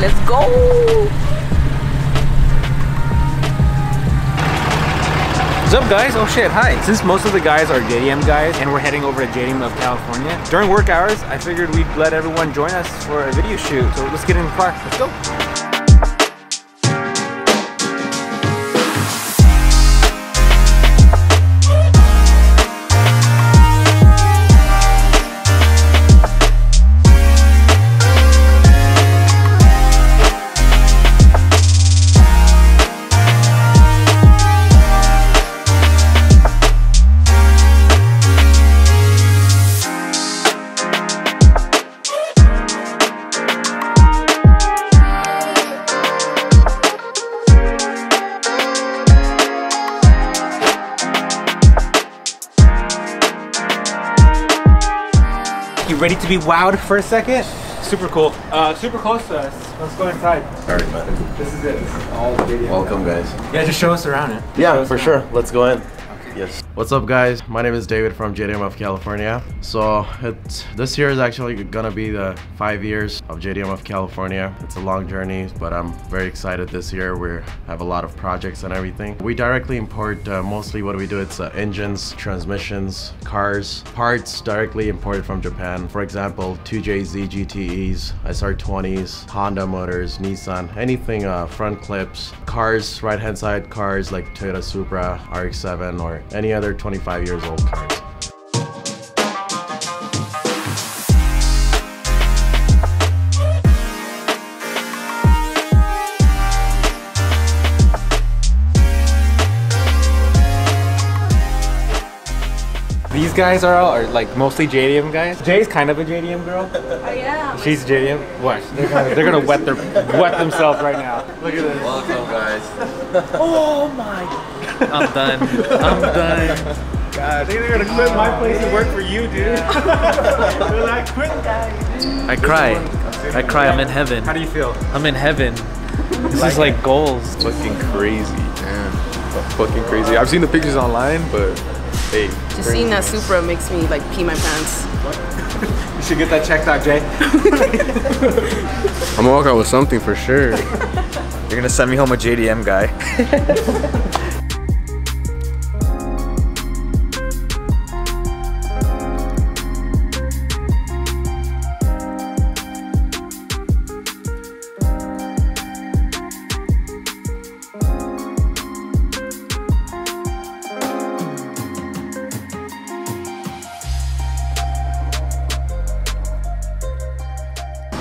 Let's go! What's up, guys? Oh shit, hi. Since most of the guys are JDM guys and we're heading over to JDM of California, during work hours, I figured we'd let everyone join us for a video shoot. So let's get in the car. Let's go. You ready to be wowed for a second? Super cool. Super close to us. Let's go inside. Alright, man. This is it. This is all the video. Welcome, guys. Yeah, just show us around it. Yeah, for sure. Let's go in. Okay. Yes. What's up, guys? My name is David from JDM of California. So this year is actually gonna be the 5 years of JDM of California. It's a long journey, but I'm very excited this year. We have a lot of projects and everything. We directly import mostly what we do. It's engines, transmissions, cars, parts directly imported from Japan. For example, 2JZ GTEs, SR20s, Honda motors, Nissan, anything front clips, cars, right-hand side cars like Toyota Supra, RX7, or any other 25 years old cars. These guys are like mostly JDM guys. Jay's kind of a JDM girl. Yeah. She's JDM. Watch, they're gonna wet themselves right now. Look at this. Welcome, guys. Oh my! I'm done. I'm done. God, they're gonna quit my place and work for you, dude. They're like, quit, guys. I cry. I cry. I'm in heaven. How do you feel? I'm in heaven. This is like goals. Fucking crazy, man. Fucking crazy. I've seen the pictures online, but hey. Just seeing that Supra makes me like pee my pants. You should get that checked out, Jay. I'm gonna walk out with something for sure. You're gonna send me home a JDM guy.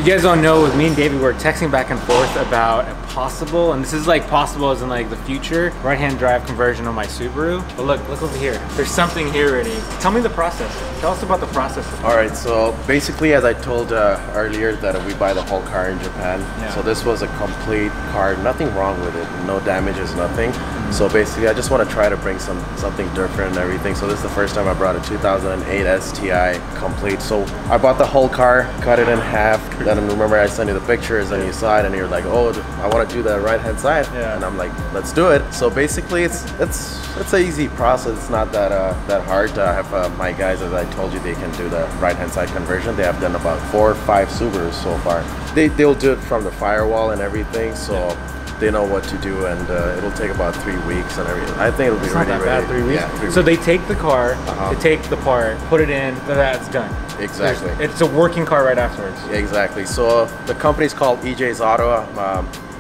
You guys don't know, with me and David, we're texting back and forth about a possible, and this is like possible as in like the future, right-hand drive conversion on my Subaru. But look over here. There's something here already. Tell me the process. Tell us about the process. Alright, so basically, as I told earlier, that we buy the whole car in Japan. Yeah. So this was a complete car, nothing wrong with it, no damages, nothing. So basically, I just want to try to bring something different and everything. So this is the first time I brought a 2008 STI complete. So I bought the whole car, cut it in half. Then remember I sent you the pictures and you saw it and you're like, oh, I want to do the right-hand side. Yeah. And I'm like, let's do it. So basically, it's an easy process. It's not that hard. I have my guys, as I told you, they can do the right-hand side conversion. They have done about 4 or 5 Subarus so far. They'll do it from the firewall and everything. So. They know what to do, and it'll take about 3 weeks and everything. I think it'll be Not that bad, 3 weeks? Yeah, 3 weeks. So they take the car, they take the part, put it in, that's done. Exactly. It's a working car right afterwards. Exactly. So the company's called EJ's Auto.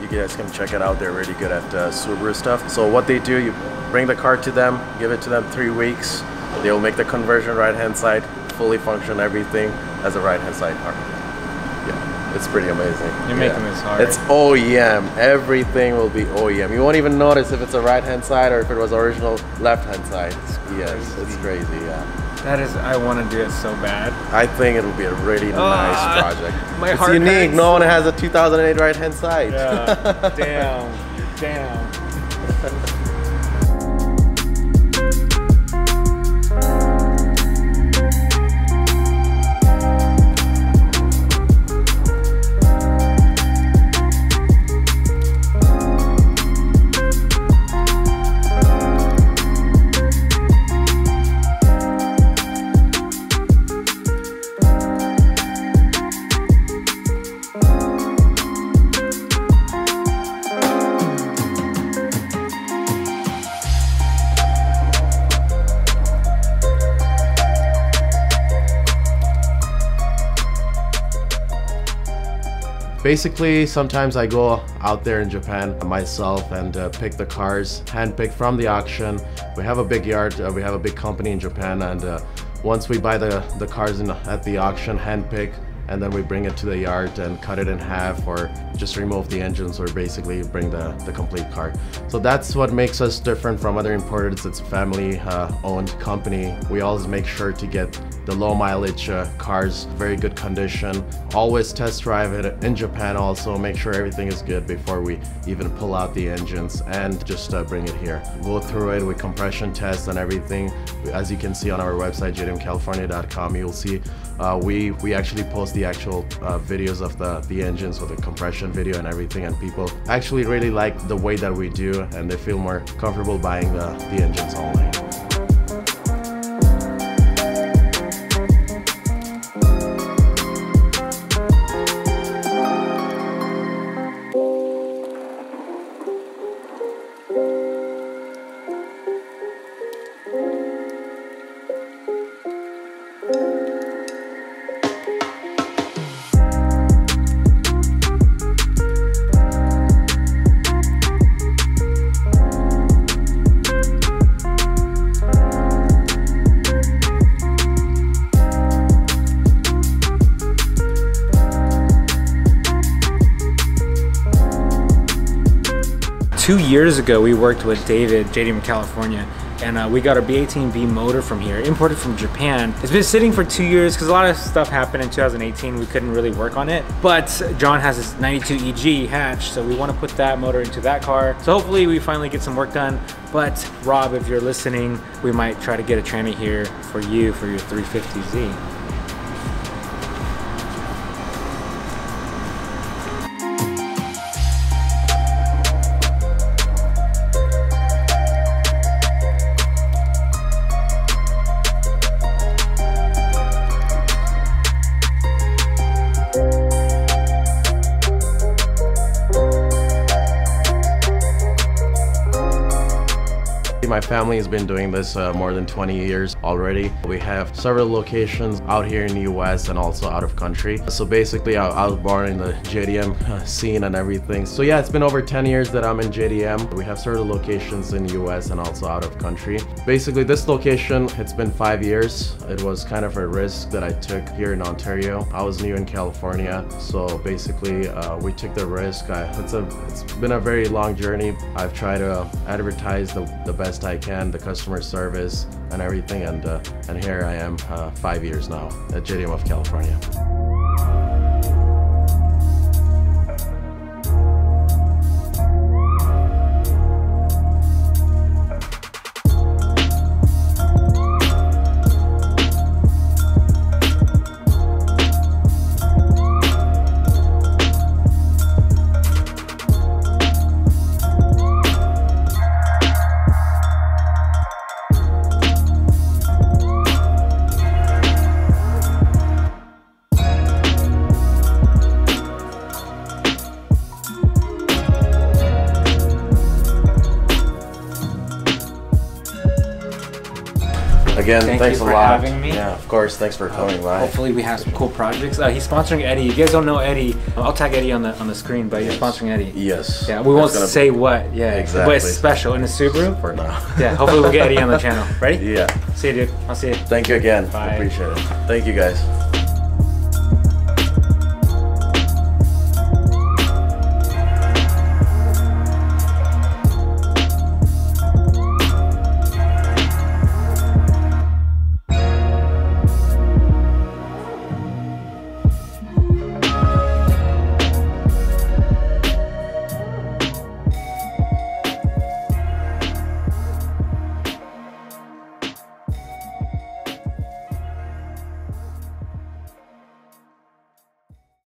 You guys can check it out. They're really good at Subaru stuff. So what they do, you bring the car to them, give it to them 3 weeks. They'll make the conversion right-hand side, fully function everything as a right-hand side car. Yeah. It's pretty amazing. You're making this hard. It's OEM. Everything will be OEM. You won't even notice if it's a right-hand side or if it was original left-hand side. Yes, it's crazy, yeah. That is, I want to do it so bad. I think it'll be a really nice project. My It's heart unique. hurts. No one has a 2008 right-hand side. Yeah. Damn. Basically, sometimes I go out there in Japan myself and pick the cars, hand-picked from the auction. We have a big yard, we have a big company in Japan, and once we buy the cars at the auction, hand-pick, and then we bring it to the yard and cut it in half or just remove the engines or basically bring the complete car. So that's what makes us different from other importers. It's a family owned company. We always make sure to get the low mileage cars, very good condition. Always test drive it in Japan also, make sure everything is good before we even pull out the engines and just bring it here. Go through it with compression tests and everything. As you can see on our website, jdmcalifornia.com, you'll see we actually post the actual videos of the engines with the compression video and everything, and people actually really like the way that we do and they feel more comfortable buying the engines online. 2 years ago, we worked with David, JDM of California, and we got our B18B motor from here, imported from Japan. It's been sitting for 2 years because a lot of stuff happened in 2018. We couldn't really work on it, but John has this 92 EG hatch, so we want to put that motor into that car. So hopefully we finally get some work done. But Rob, if you're listening, we might try to get a tranny here for you for your 350Z. My family has been doing this more than 20 years already. We have several locations out here in the US and also out of country. So basically I was born in the JDM scene and everything. So yeah, it's been over 10 years that I'm in JDM. We have several locations in the US and also out of country. Basically this location, it's been 5 years. It was kind of a risk that I took here in Ontario. I was new in California. So basically we took the risk. It's been a very long journey. I've tried to advertise the best I can, the customer service and everything, and here I am 5 years now at JDM of California. Again, thanks a lot. Having me. Yeah, of course. Thanks for coming by. Hopefully we have some cool projects. He's sponsoring Eddie. You guys don't know Eddie. I'll tag Eddie on the screen, but you're sponsoring Eddie. Yes. Yeah, we won't say what. Yeah, exactly. But it's special in a Subaru. For now. Yeah, hopefully we'll get Eddie on the channel. Ready? Yeah. See you, dude. I'll see you. Thank you again. Bye. Appreciate it. Thank you, guys.